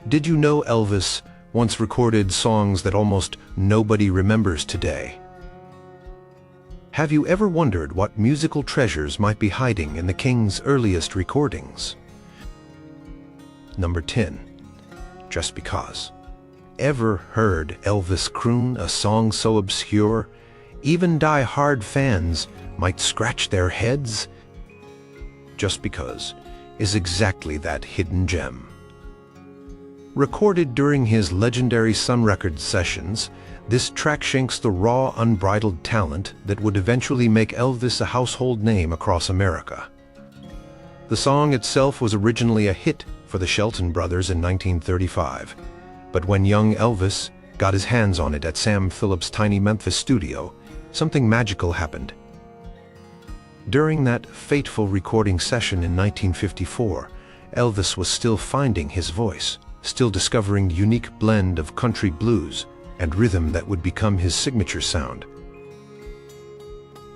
Did you know Elvis once recorded songs that almost nobody remembers today? Have you ever wondered what musical treasures might be hiding in the King's earliest recordings? Number 10. Just Because. Ever heard Elvis croon a song so obscure, even die-hard fans might scratch their heads? Just Because is exactly that hidden gem. Recorded during his legendary Sun Records sessions, this track shanks the raw, unbridled talent that would eventually make Elvis a household name across America. The song itself was originally a hit for the Shelton Brothers in 1935, but when young Elvis got his hands on it at Sam Phillips' tiny Memphis studio, something magical happened. During that fateful recording session in 1954, Elvis was still finding his voice, still discovering the unique blend of country blues and rhythm that would become his signature sound.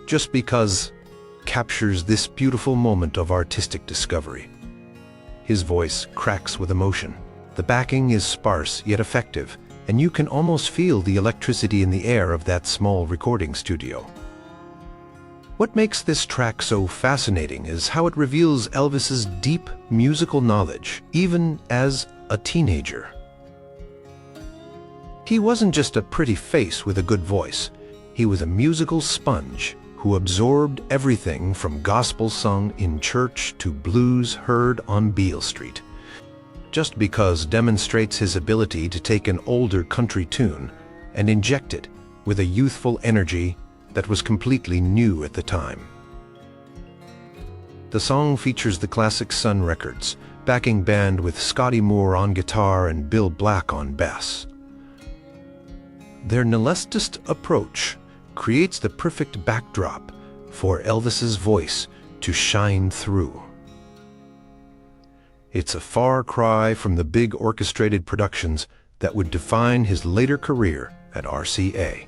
Just Because captures this beautiful moment of artistic discovery. His voice cracks with emotion. The backing is sparse yet effective, and you can almost feel the electricity in the air of that small recording studio. What makes this track so fascinating is how it reveals Elvis's deep musical knowledge, even as a teenager. He wasn't just a pretty face with a good voice. He was a musical sponge who absorbed everything from gospel sung in church to blues heard on Beale Street. Just Because demonstrates his ability to take an older country tune and inject it with a youthful energy that was completely new at the time. The song features the classic Sun Records backing band with Scotty Moore on guitar and Bill Black on bass. Their nihilist approach creates the perfect backdrop for Elvis's voice to shine through. It's a far cry from the big orchestrated productions that would define his later career at RCA.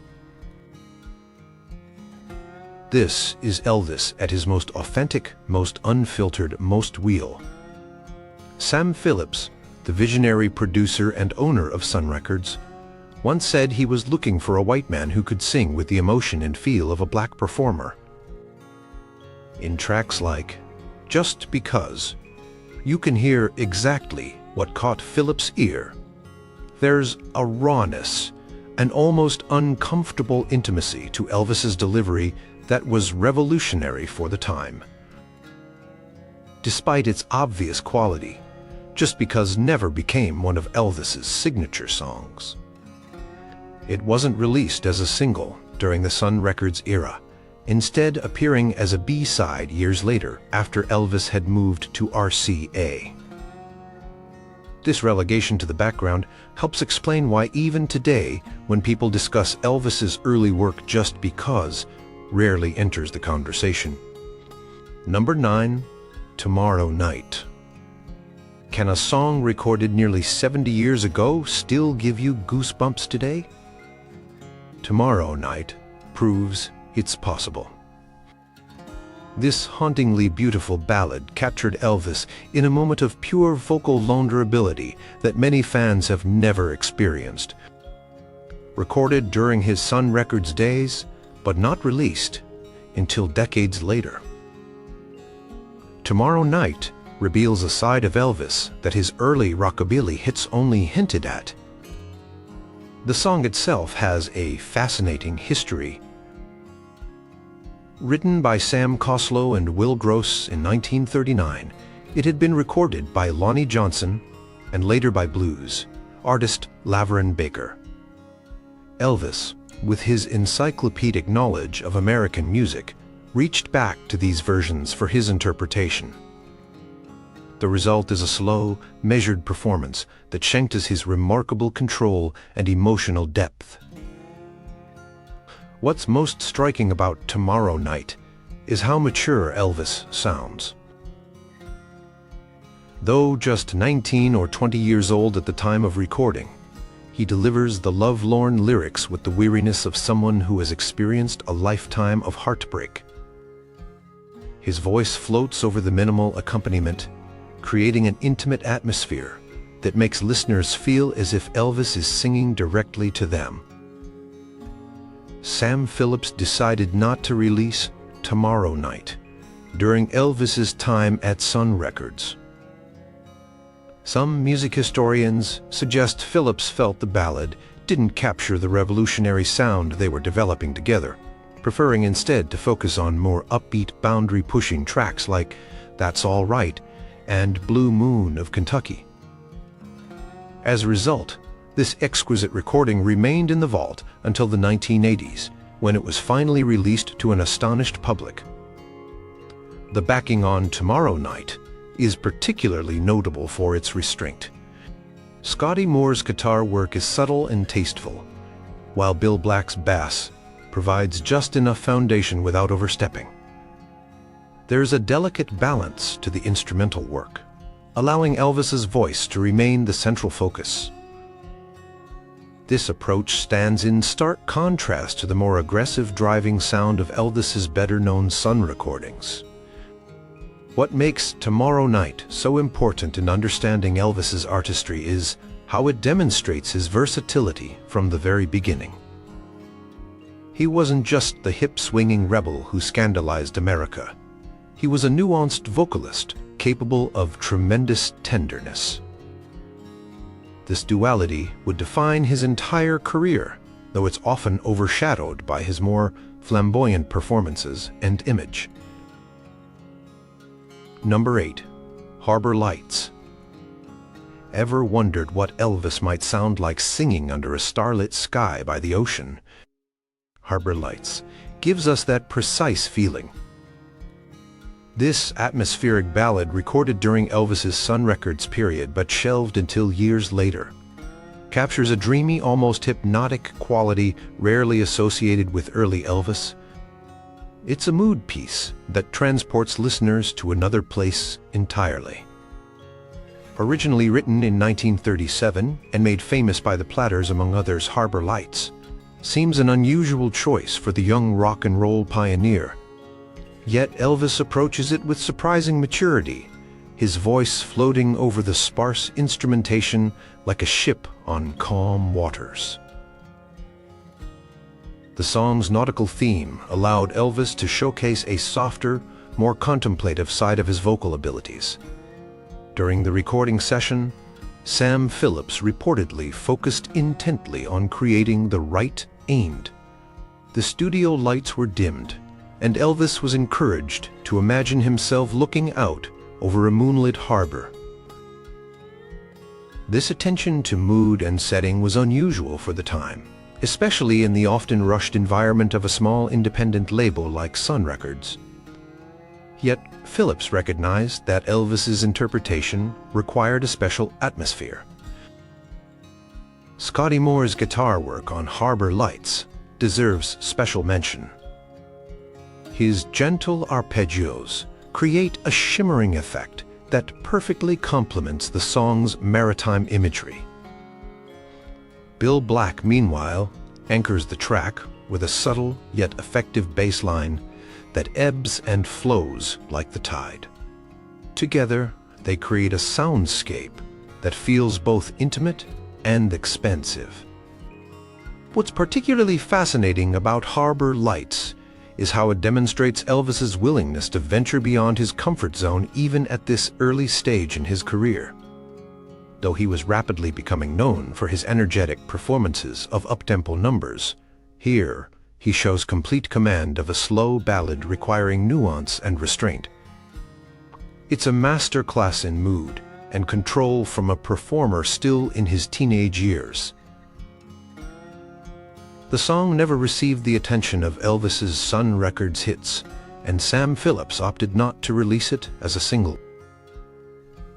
This is Elvis at his most authentic, most unfiltered, most real. Sam Phillips, the visionary producer and owner of Sun Records, once said he was looking for a white man who could sing with the emotion and feel of a black performer. In tracks like Just Because, you can hear exactly what caught Phillips' ear. There's a rawness, an almost uncomfortable intimacy to Elvis's delivery that was revolutionary for the time. Despite its obvious quality, Just Because never became one of Elvis's signature songs. It wasn't released as a single during the Sun Records era, instead appearing as a B-side years later after Elvis had moved to RCA. This relegation to the background helps explain why even today, when people discuss Elvis's early work, Just Because rarely enters the conversation. Number 9. Tomorrow Night. Can a song recorded nearly 70 years ago still give you goosebumps today? Tomorrow Night proves it's possible. This hauntingly beautiful ballad captured Elvis in a moment of pure vocal vulnerability that many fans have never experienced. Recorded during his Sun Records days, but not released until decades later. Tomorrow Night reveals a side of Elvis that his early rockabilly hits only hinted at. The song itself has a fascinating history. Written by Sam Coslow and Will Gross in 1939, it had been recorded by Lonnie Johnson and later by blues artist Laverne Baker. Elvis, with his encyclopedic knowledge of American music, reached back to these versions for his interpretation. The result is a slow, measured performance that shanked his remarkable control and emotional depth. What's most striking about Tomorrow Night is how mature Elvis sounds. Though just 19 or 20 years old at the time of recording, he delivers the love-lorn lyrics with the weariness of someone who has experienced a lifetime of heartbreak. His voice floats over the minimal accompaniment, creating an intimate atmosphere that makes listeners feel as if Elvis is singing directly to them. Sam Phillips decided not to release Tomorrow Night during Elvis's time at Sun Records. Some music historians suggest Phillips felt the ballad didn't capture the revolutionary sound they were developing together, preferring instead to focus on more upbeat, boundary-pushing tracks like That's All Right and Blue Moon of Kentucky. As a result, this exquisite recording remained in the vault until the 1980s, when it was finally released to an astonished public. The backing on Tomorrow Night is particularly notable for its restraint. Scotty Moore's guitar work is subtle and tasteful, while Bill Black's bass provides just enough foundation without overstepping. There's a delicate balance to the instrumental work, allowing Elvis's voice to remain the central focus. This approach stands in stark contrast to the more aggressive driving sound of Elvis's better-known Sun recordings. What makes Tomorrow Night so important in understanding Elvis's artistry is how it demonstrates his versatility from the very beginning. He wasn't just the hip-swinging rebel who scandalized America. He was a nuanced vocalist capable of tremendous tenderness. This duality would define his entire career, though it's often overshadowed by his more flamboyant performances and image. Number 8. Harbor Lights. Ever wondered what Elvis might sound like singing under a starlit sky by the ocean? Harbor Lights gives us that precise feeling. This atmospheric ballad, recorded during Elvis's Sun Records period but shelved until years later, captures a dreamy, almost hypnotic quality rarely associated with early Elvis. It's a mood piece that transports listeners to another place entirely. Originally written in 1937 and made famous by the Platters among others, Harbor Lights seems an unusual choice for the young rock and roll pioneer. Yet Elvis approaches it with surprising maturity, his voice floating over the sparse instrumentation like a ship on calm waters. The song's nautical theme allowed Elvis to showcase a softer, more contemplative side of his vocal abilities. During the recording session, Sam Phillips reportedly focused intently on creating the right aimed. The studio lights were dimmed, and Elvis was encouraged to imagine himself looking out over a moonlit harbor. This attention to mood and setting was unusual for the time, especially in the often rushed environment of a small independent label like Sun Records. Yet Phillips recognized that Elvis's interpretation required a special atmosphere. Scotty Moore's guitar work on Harbor Lights deserves special mention. His gentle arpeggios create a shimmering effect that perfectly complements the song's maritime imagery. Bill Black, meanwhile, anchors the track with a subtle yet effective bass line that ebbs and flows like the tide. Together, they create a soundscape that feels both intimate and expansive. What's particularly fascinating about Harbor Lights is how it demonstrates Elvis's willingness to venture beyond his comfort zone even at this early stage in his career. Though he was rapidly becoming known for his energetic performances of up-tempo numbers, here he shows complete command of a slow ballad requiring nuance and restraint. It's a master class in mood and control from a performer still in his teenage years. The song never received the attention of Elvis's Sun Records hits, and Sam Phillips opted not to release it as a single.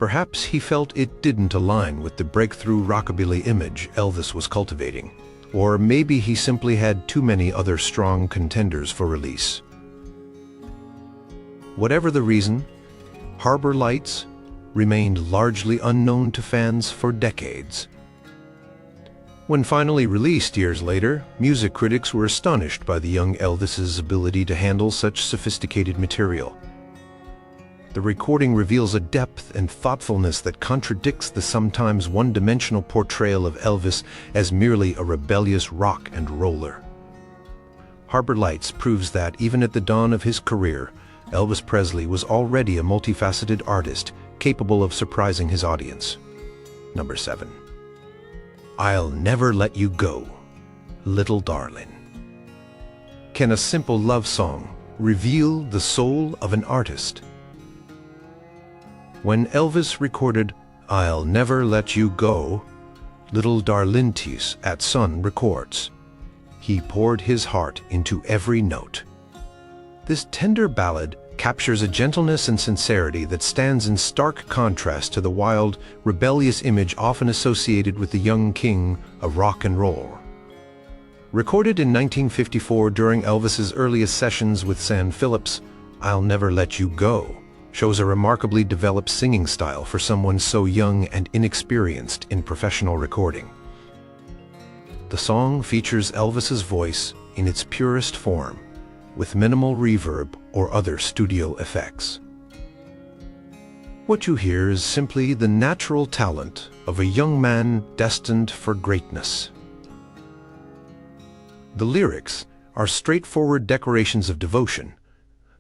Perhaps he felt it didn't align with the breakthrough rockabilly image Elvis was cultivating, or maybe he simply had too many other strong contenders for release. Whatever the reason, Harbor Lights remained largely unknown to fans for decades. When finally released years later, music critics were astonished by the young Elvis's ability to handle such sophisticated material. The recording reveals a depth and thoughtfulness that contradicts the sometimes one-dimensional portrayal of Elvis as merely a rebellious rock and roller. Harbor Lights proves that, even at the dawn of his career, Elvis Presley was already a multifaceted artist capable of surprising his audience. Number 7. I'll Never Let You Go, Little Darling. Can a simple love song reveal the soul of an artist? When Elvis recorded I'll Never Let You Go, Little Darlintis at Sun Records, he poured his heart into every note. This tender ballad captures a gentleness and sincerity that stands in stark contrast to the wild, rebellious image often associated with the young king of rock and roll. Recorded in 1954 during Elvis's earliest sessions with Sam Phillips, I'll Never Let You Go shows a remarkably developed singing style for someone so young and inexperienced in professional recording. The song features Elvis's voice in its purest form, with minimal reverb or other studio effects. What you hear is simply the natural talent of a young man destined for greatness. The lyrics are straightforward declarations of devotion,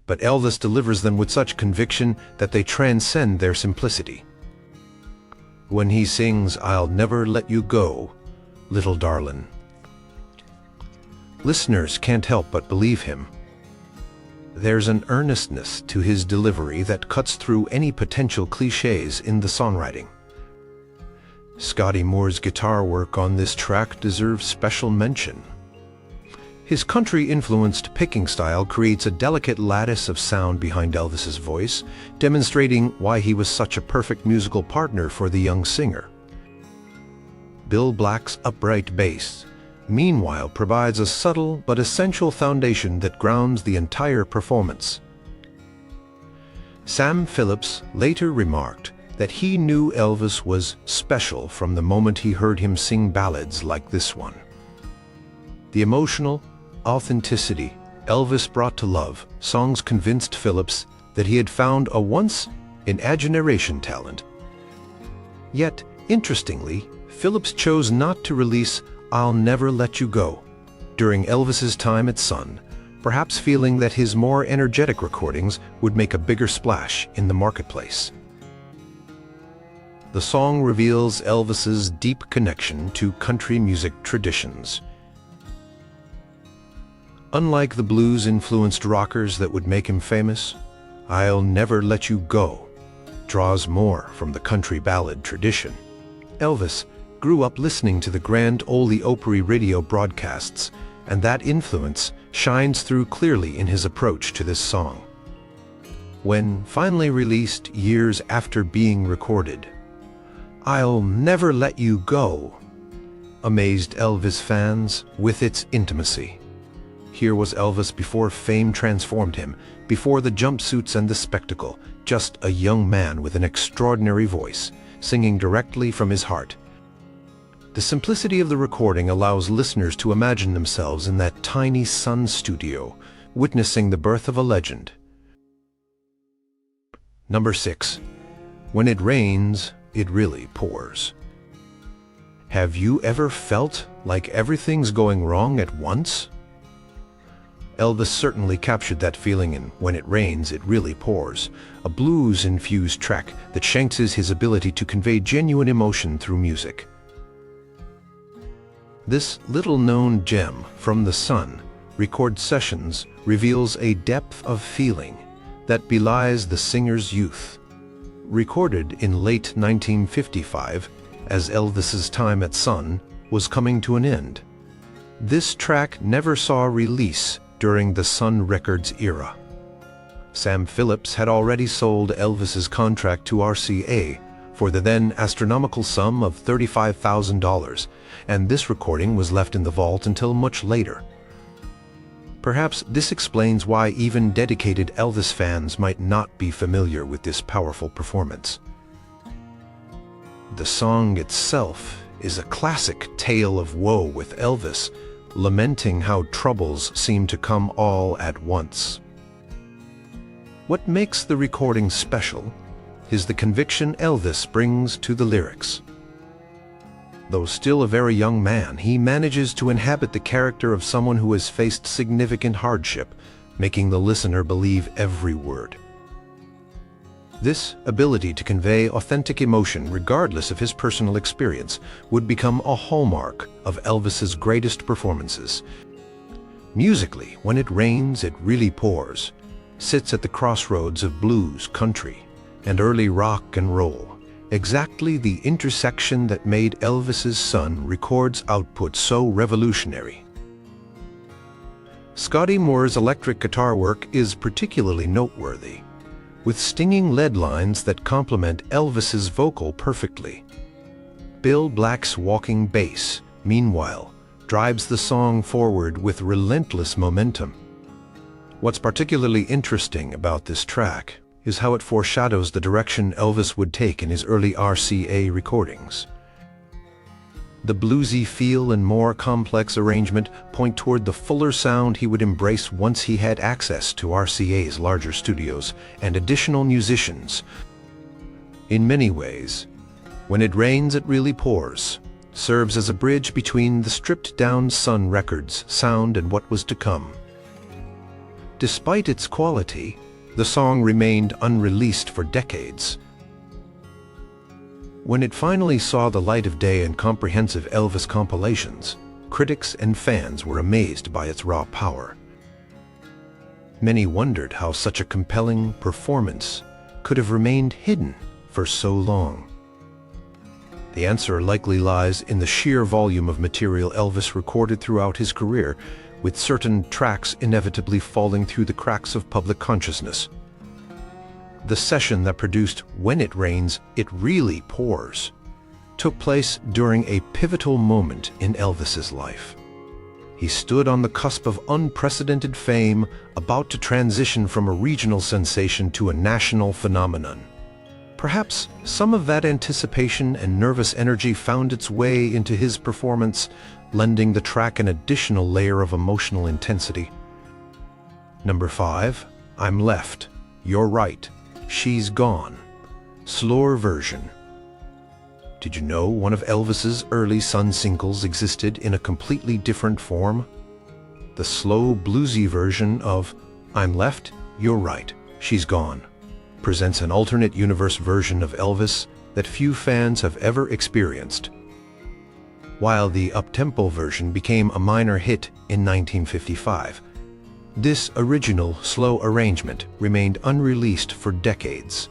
but Elvis delivers them with such conviction that they transcend their simplicity. When he sings I'll Never Let You Go, Little Darling, listeners can't help but believe him. There's an earnestness to his delivery that cuts through any potential cliches in the songwriting. Scotty Moore's guitar work on this track deserves special mention. His country-influenced picking style creates a delicate lattice of sound behind Elvis's voice, demonstrating why he was such a perfect musical partner for the young singer. Bill Black's upright bass, meanwhile, provides a subtle but essential foundation that grounds the entire performance. Sam Phillips later remarked that he knew Elvis was special from the moment he heard him sing ballads like this one. The emotional authenticity Elvis brought to love songs convinced Phillips that he had found a once-in-a-generation talent. Yet, interestingly, Phillips chose not to release I'll Never Let You Go during Elvis's time at Sun, perhaps feeling that his more energetic recordings would make a bigger splash in the marketplace. The song reveals Elvis's deep connection to country music traditions. Unlike the blues-influenced rockers that would make him famous, I'll Never Let You Go draws more from the country ballad tradition. Elvis grew up listening to the Grand Ole Opry radio broadcasts, and that influence shines through clearly in his approach to this song. When finally released years after being recorded, I'll Never Let You Go amazed Elvis fans with its intimacy. Here was Elvis before fame transformed him, before the jumpsuits and the spectacle, just a young man with an extraordinary voice, singing directly from his heart. The simplicity of the recording allows listeners to imagine themselves in that tiny Sun studio, witnessing the birth of a legend. Number 6. When it rains, it really pours. Have you ever felt like everything's going wrong at once? Elvis certainly captured that feeling in When It Rains, It Really Pours, a blues-infused track that shanks his ability to convey genuine emotion through music. This little-known gem from the Sun record sessions reveals a depth of feeling that belies the singer's youth. Recorded in late 1955, as Elvis's time at Sun was coming to an end, this track never saw release during the Sun Records era. Sam Phillips had already sold Elvis's contract to RCA for the then astronomical sum of $35,000, and this recording was left in the vault until much later. Perhaps this explains why even dedicated Elvis fans might not be familiar with this powerful performance. The song itself is a classic tale of woe, with Elvis lamenting how troubles seem to come all at once. What makes the recording special is the conviction Elvis brings to the lyrics. Though still a very young man, he manages to inhabit the character of someone who has faced significant hardship, making the listener believe every word. This ability to convey authentic emotion regardless of his personal experience would become a hallmark of Elvis's greatest performances. Musically, When It Rains, It Really Pours sits at the crossroads of blues, country, and early rock and roll, exactly the intersection that made Elvis's son records output so revolutionary. Scotty Moore's electric guitar work is particularly noteworthy, with stinging lead lines that complement Elvis's vocal perfectly. Bill Black's walking bass, meanwhile, drives the song forward with relentless momentum. What's particularly interesting about this track is how it foreshadows the direction Elvis would take in his early RCA recordings. The bluesy feel and more complex arrangement point toward the fuller sound he would embrace once he had access to RCA's larger studios and additional musicians. In many ways, When It Rains, It Really Pours serves as a bridge between the stripped-down Sun Records sound and what was to come. Despite its quality, the song remained unreleased for decades. When it finally saw the light of day in comprehensive Elvis compilations, critics and fans were amazed by its raw power. Many wondered how such a compelling performance could have remained hidden for so long. The answer likely lies in the sheer volume of material Elvis recorded throughout his career, with certain tracks inevitably falling through the cracks of public consciousness. The session that produced When It Rains, It Really Pours took place during a pivotal moment in Elvis's life. He stood on the cusp of unprecedented fame, about to transition from a regional sensation to a national phenomenon. Perhaps some of that anticipation and nervous energy found its way into his performance, lending the track an additional layer of emotional intensity. Number 5, I'm Left, You're Right, She's Gone, slower version. Did you know one of Elvis's early Sun singles existed in a completely different form? The slow, bluesy version of I'm Left, You're Right, She's Gone presents an alternate universe version of Elvis that few fans have ever experienced. While the up-tempo version became a minor hit in 1955, this original slow arrangement remained unreleased for decades.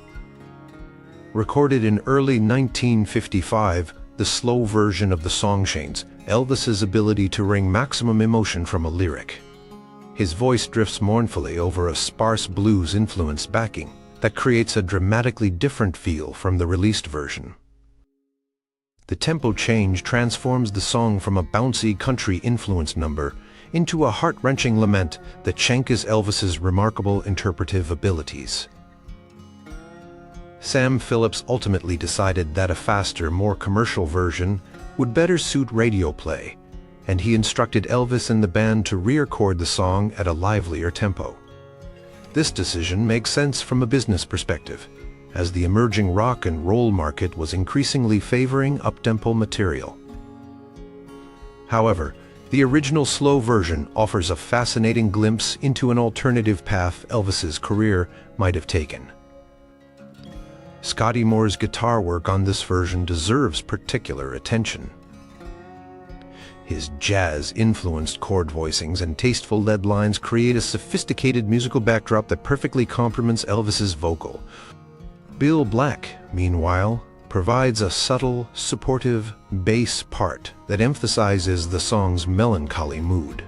Recorded in early 1955, the slow version of the song shames Elvis's ability to wring maximum emotion from a lyric. His voice drifts mournfully over a sparse blues-influenced backing that creates a dramatically different feel from the released version. The tempo change transforms the song from a bouncy country-influenced number into a heart-wrenching lament that showcases Elvis's remarkable interpretive abilities. Sam Phillips ultimately decided that a faster, more commercial version would better suit radio play, and he instructed Elvis and the band to re-record the song at a livelier tempo. This decision makes sense from a business perspective, as the emerging rock and roll market was increasingly favoring up-tempo material. However, the original slow version offers a fascinating glimpse into an alternative path Elvis's career might have taken. Scotty Moore's guitar work on this version deserves particular attention. His jazz-influenced chord voicings and tasteful lead lines create a sophisticated musical backdrop that perfectly complements Elvis's vocal. Bill Black, meanwhile, provides a subtle, supportive bass part that emphasizes the song's melancholy mood.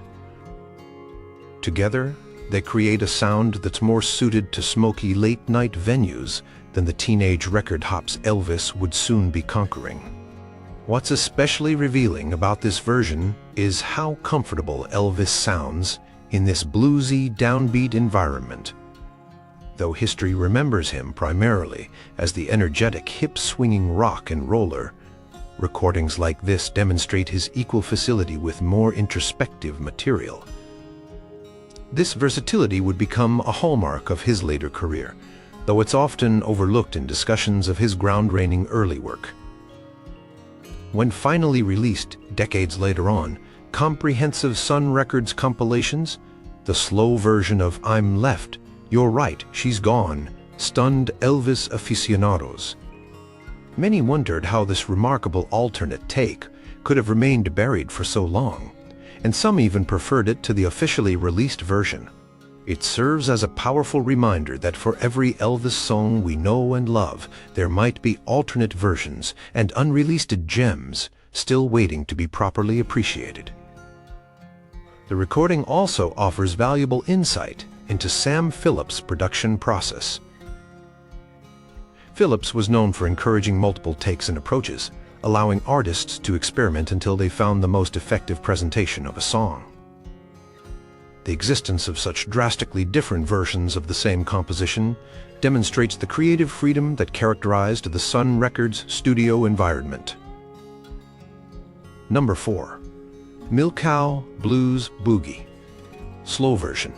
Together, they create a sound that's more suited to smoky late-night venues than the teenage record hops Elvis would soon be conquering. What's especially revealing about this version is how comfortable Elvis sounds in this bluesy, downbeat environment. Though history remembers him primarily as the energetic, hip-swinging rock and roller, recordings like this demonstrate his equal facility with more introspective material. This versatility would become a hallmark of his later career, though it's often overlooked in discussions of his groundbreaking early work. When finally released decades later on, comprehensive Sun Records compilations, the slow version of "I'm Left, You're Right, She's Gone" stunned Elvis aficionados. Many wondered how this remarkable alternate take could have remained buried for so long, and some even preferred it to the officially released version. It serves as a powerful reminder that for every Elvis song we know and love, there might be alternate versions and unreleased gems still waiting to be properly appreciated. The recording also offers valuable insight into Sam Phillips' production process. Phillips was known for encouraging multiple takes and approaches, allowing artists to experiment until they found the most effective presentation of a song. The existence of such drastically different versions of the same composition demonstrates the creative freedom that characterized the Sun Records studio environment. Number 4. Milkow Blues Boogie, slow version.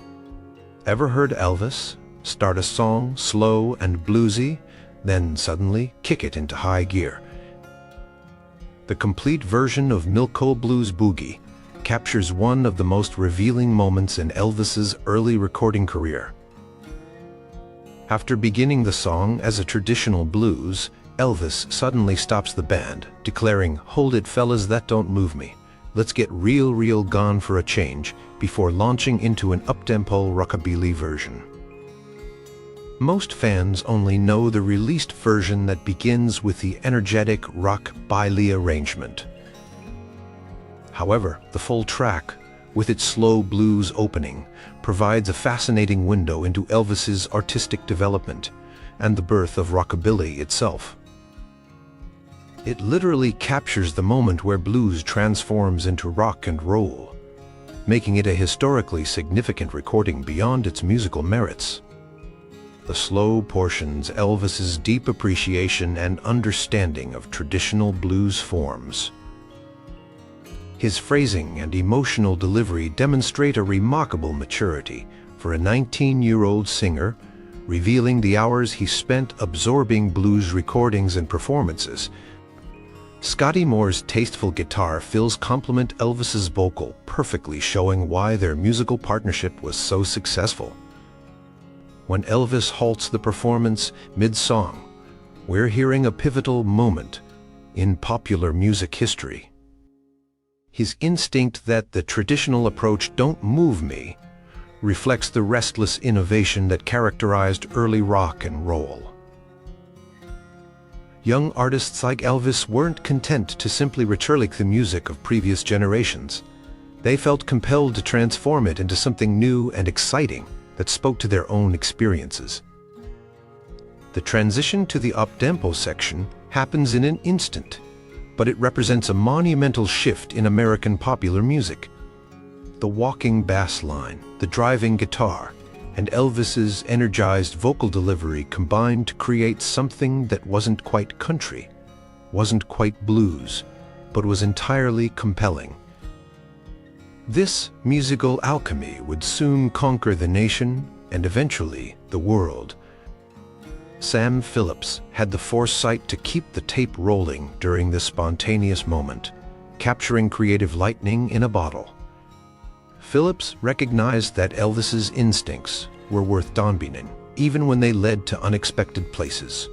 Ever heard Elvis start a song slow and bluesy, then suddenly kick it into high gear? The complete version of Milkow Blues Boogie captures one of the most revealing moments in Elvis's early recording career. After beginning the song as a traditional blues, Elvis suddenly stops the band, declaring, "Hold it fellas, that don't move me. Let's get real gone for a change," before launching into an up-tempo rockabilly version. Most fans only know the released version that begins with the energetic rock-billy arrangement. However, the full track, with its slow blues opening, provides a fascinating window into Elvis's artistic development and the birth of rockabilly itself. It literally captures the moment where blues transforms into rock and roll, making it a historically significant recording beyond its musical merits. The slow portions Elvis's deep appreciation and understanding of traditional blues forms. His phrasing and emotional delivery demonstrate a remarkable maturity for a 19-year-old singer, revealing the hours he spent absorbing blues recordings and performances. Scotty Moore's tasteful guitar fills complement Elvis's vocal perfectly, showing why their musical partnership was so successful. When Elvis halts the performance mid-song, we're hearing a pivotal moment in popular music history. His instinct that the traditional approach "don't move me" reflects the restless innovation that characterized early rock and roll. Young artists like Elvis weren't content to simply retake the music of previous generations. They felt compelled to transform it into something new and exciting that spoke to their own experiences. The transition to the up-tempo section happens in an instant, but it represents a monumental shift in American popular music. The walking bass line, the driving guitar, and Elvis's energized vocal delivery combined to create something that wasn't quite country, wasn't quite blues, but was entirely compelling. This musical alchemy would soon conquer the nation and eventually the world. Sam Phillips had the foresight to keep the tape rolling during this spontaneous moment, capturing creative lightning in a bottle. Phillips recognized that Elvis's instincts were worth championing, even when they led to unexpected places.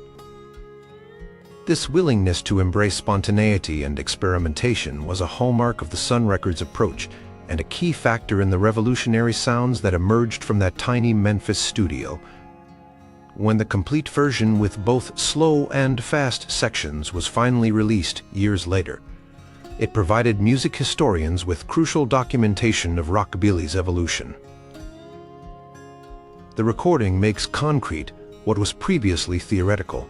This willingness to embrace spontaneity and experimentation was a hallmark of the Sun Records approach and a key factor in the revolutionary sounds that emerged from that tiny Memphis studio. When the complete version with both slow and fast sections was finally released years later, it provided music historians with crucial documentation of rockabilly's evolution. The recording makes concrete what was previously theoretical,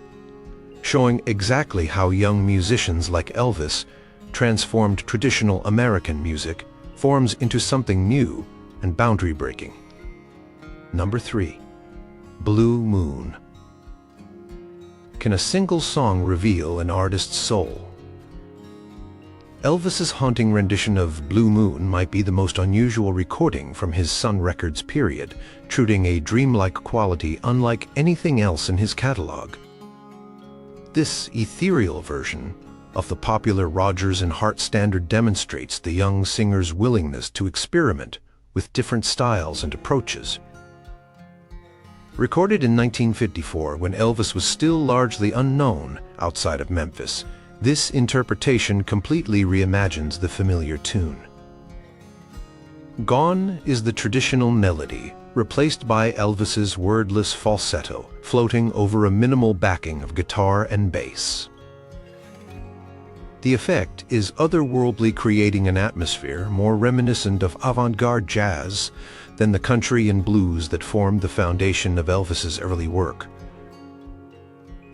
showing exactly how young musicians like Elvis transformed traditional American music forms into something new and boundary-breaking. Number 3. Blue Moon. Can a single song reveal an artist's soul? Elvis's haunting rendition of Blue Moon might be the most unusual recording from his Sun Records period, trudging a dreamlike quality unlike anything else in his catalog. This ethereal version of the popular Rodgers and Hart standard demonstrates the young singer's willingness to experiment with different styles and approaches. Recorded in 1954, when Elvis was still largely unknown outside of Memphis, this interpretation completely reimagines the familiar tune. Gone is the traditional melody, replaced by Elvis's wordless falsetto, floating over a minimal backing of guitar and bass. The effect is otherworldly, creating an atmosphere more reminiscent of avant-garde jazz than the country and blues that formed the foundation of Elvis's early work.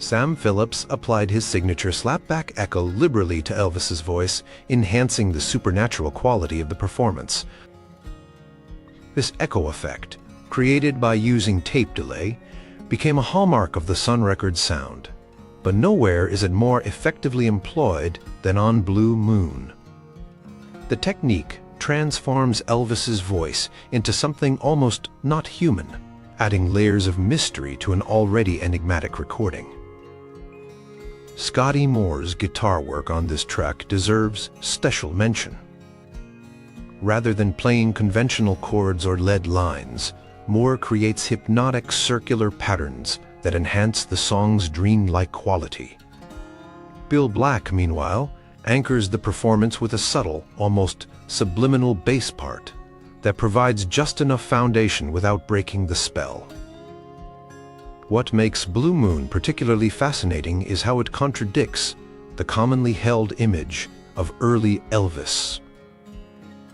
Sam Phillips applied his signature slapback echo liberally to Elvis's voice, enhancing the supernatural quality of the performance. This echo effect, created by using tape delay, became a hallmark of the Sun Records sound, but nowhere is it more effectively employed than on Blue Moon. The technique transforms Elvis's voice into something almost not human, adding layers of mystery to an already enigmatic recording. Scotty Moore's guitar work on this track deserves special mention. Rather than playing conventional chords or lead lines, Moore creates hypnotic circular patterns that enhance the song's dreamlike quality. Bill Black, meanwhile, anchors the performance with a subtle, almost subliminal bass part that provides just enough foundation without breaking the spell. What makes Blue Moon particularly fascinating is how it contradicts the commonly held image of early Elvis.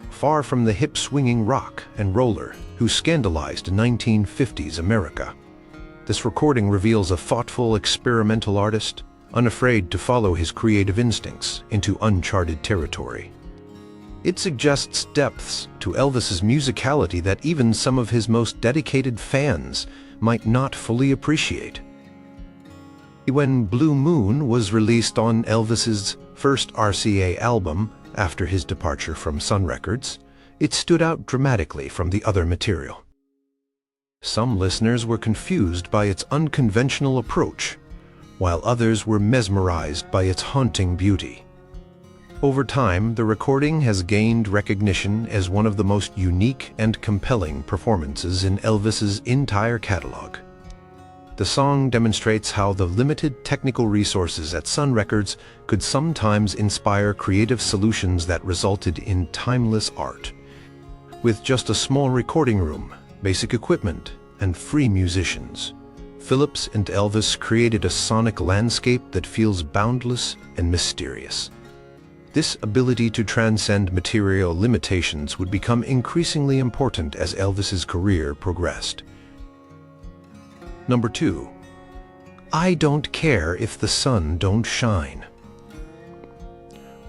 Far from the hip-swinging rock and roller who scandalized 1950s America, this recording reveals a thoughtful, experimental artist, unafraid to follow his creative instincts into uncharted territory. It suggests depths to Elvis's musicality that even some of his most dedicated fans might not fully appreciate. When Blue Moon was released on Elvis's first RCA album after his departure from Sun Records, it stood out dramatically from the other material. Some listeners were confused by its unconventional approach, while others were mesmerized by its haunting beauty. Over time, the recording has gained recognition as one of the most unique and compelling performances in Elvis's entire catalog. The song demonstrates how the limited technical resources at Sun Records could sometimes inspire creative solutions that resulted in timeless art. With just a small recording room, basic equipment, and free musicians, Phillips and Elvis created a sonic landscape that feels boundless and mysterious. This ability to transcend material limitations would become increasingly important as Elvis's career progressed. Number 2. I Don't Care If the Sun Don't Shine.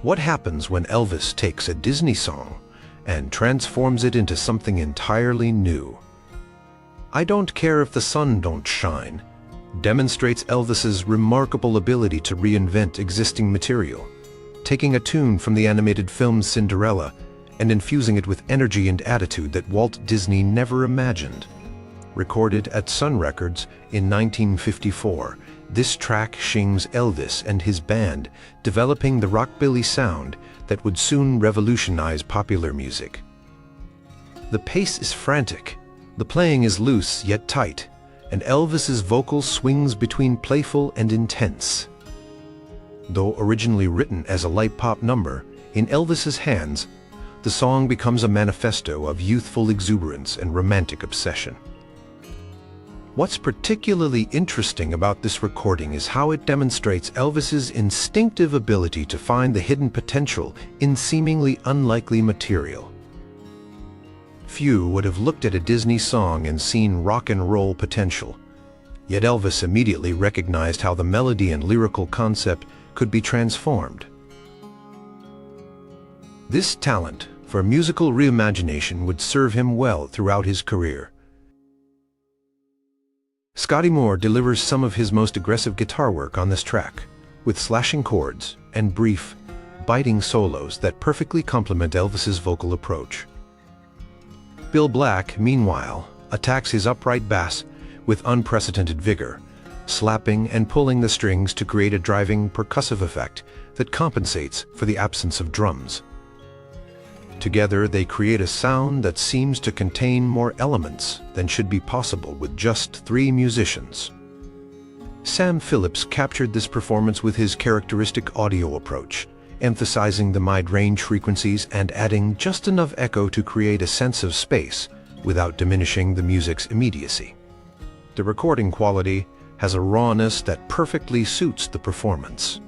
What happens when Elvis takes a Disney song and transforms it into something entirely new? I Don't Care If the Sun Don't Shine demonstrates Elvis's remarkable ability to reinvent existing material, taking a tune from the animated film Cinderella and infusing it with energy and attitude that Walt Disney never imagined. Recorded at Sun Records in 1954, this track shings Elvis and his band, developing the rockabilly sound that would soon revolutionize popular music. The pace is frantic, the playing is loose yet tight, and Elvis's vocal swings between playful and intense. Though originally written as a light pop number, in Elvis's hands, the song becomes a manifesto of youthful exuberance and romantic obsession. What's particularly interesting about this recording is how it demonstrates Elvis's instinctive ability to find the hidden potential in seemingly unlikely material. Few would have looked at a Disney song and seen rock and roll potential, yet Elvis immediately recognized how the melody and lyrical concept could be transformed. This talent for musical reimagination would serve him well throughout his career. Scotty Moore delivers some of his most aggressive guitar work on this track, with slashing chords and brief, biting solos that perfectly complement Elvis's vocal approach. Bill Black, meanwhile, attacks his upright bass with unprecedented vigor, slapping and pulling the strings to create a driving, percussive effect that compensates for the absence of drums. Together, they create a sound that seems to contain more elements than should be possible with just 3 musicians. Sam Phillips captured this performance with his characteristic audio approach, emphasizing the mid-range frequencies and adding just enough echo to create a sense of space without diminishing the music's immediacy. The recording quality has a rawness that perfectly suits the performance,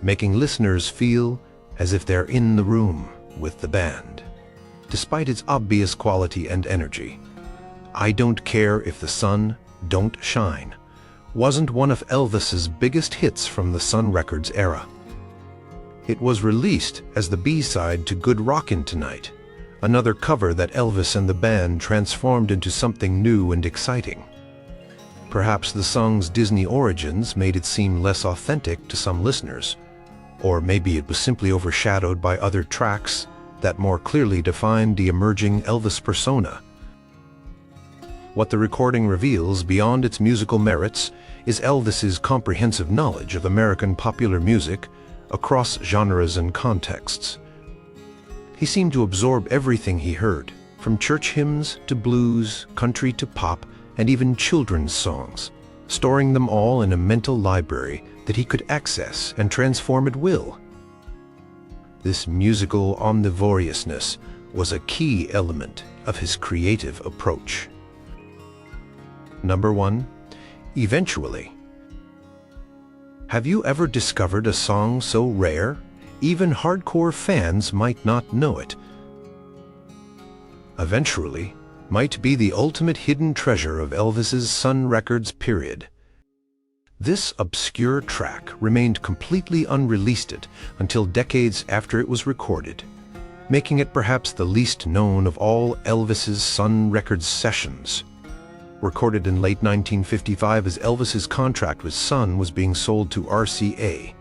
making listeners feel as if they're in the room with the band. Despite its obvious quality and energy, "I Don't Care If the Sun Don't Shine" wasn't one of Elvis's biggest hits from the Sun Records era. It was released as the B-side to Good Rockin' Tonight, another cover that Elvis and the band transformed into something new and exciting. Perhaps the song's Disney origins made it seem less authentic to some listeners, or maybe it was simply overshadowed by other tracks that more clearly defined the emerging Elvis persona. What the recording reveals beyond its musical merits is Elvis's comprehensive knowledge of American popular music across genres and contexts. He seemed to absorb everything he heard, from church hymns to blues, country to pop, and even children's songs, storing them all in a mental library that he could access and transform at will. This musical omnivoriousness was a key element of his creative approach. Number 1. Eventually. Have you ever discovered a song so rare, even hardcore fans might not know it? Eventually might be the ultimate hidden treasure of Elvis's Sun Records period. This obscure track remained completely unreleased until decades after it was recorded, making it perhaps the least known of all Elvis's Sun Records sessions. Recorded in late 1955 as Elvis's contract with Sun was being sold to RCA,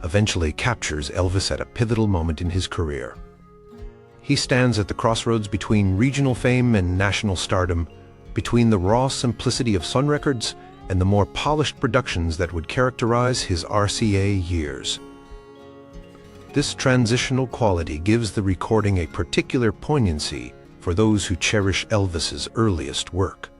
eventually captures Elvis at a pivotal moment in his career. He stands at the crossroads between regional fame and national stardom, between the raw simplicity of Sun Records and the more polished productions that would characterize his RCA years. This transitional quality gives the recording a particular poignancy for those who cherish Elvis's earliest work.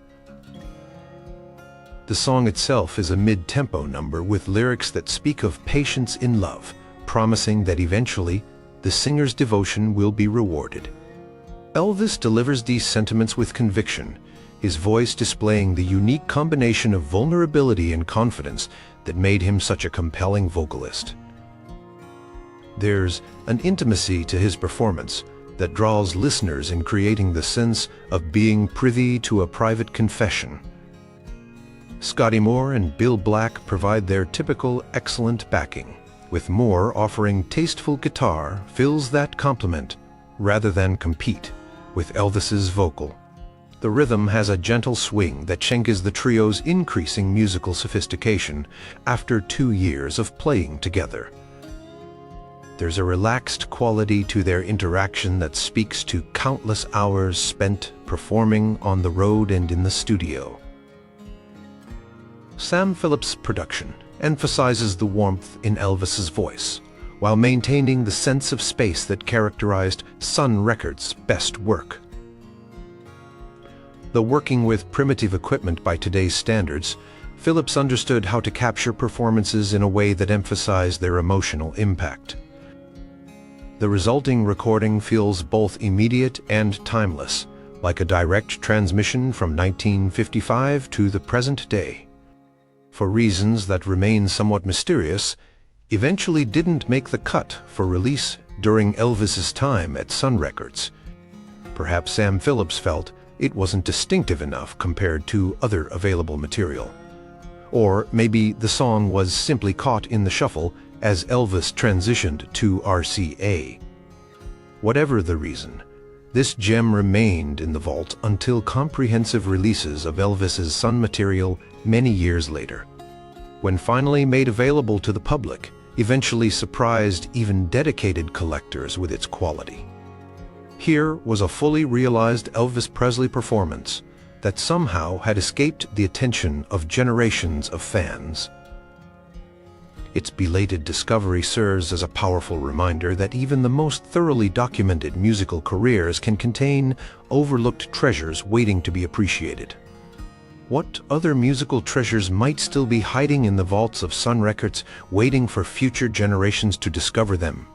The song itself is a mid-tempo number with lyrics that speak of patience in love, promising that eventually the singer's devotion will be rewarded. Elvis delivers these sentiments with conviction, his voice displaying the unique combination of vulnerability and confidence that made him such a compelling vocalist. There's an intimacy to his performance that draws listeners in creating the sense of being privy to a private confession. Scotty Moore and Bill Black provide their typical excellent backing, with Moore offering tasteful guitar fills that complement rather than compete with Elvis's vocal. The rhythm has a gentle swing that changes the trio's increasing musical sophistication after 2 years of playing together. There's a relaxed quality to their interaction that speaks to countless hours spent performing on the road and in the studio. Sam Phillips' production emphasizes the warmth in Elvis's voice, while maintaining the sense of space that characterized Sun Records' best work. Though working with primitive equipment by today's standards, Phillips understood how to capture performances in a way that emphasized their emotional impact. The resulting recording feels both immediate and timeless, like a direct transmission from 1955 to the present day. For reasons that remain somewhat mysterious, eventually didn't make the cut for release during Elvis's time at Sun Records. Perhaps Sam Phillips felt it wasn't distinctive enough compared to other available material. Or maybe the song was simply caught in the shuffle as Elvis transitioned to RCA. Whatever the reason, this gem remained in the vault until comprehensive releases of Elvis's Sun material many years later. When finally made available to the public, eventually surprised even dedicated collectors with its quality. Here was a fully realized Elvis Presley performance that somehow had escaped the attention of generations of fans. Its belated discovery serves as a powerful reminder that even the most thoroughly documented musical careers can contain overlooked treasures waiting to be appreciated. What other musical treasures might still be hiding in the vaults of Sun Records, waiting for future generations to discover them?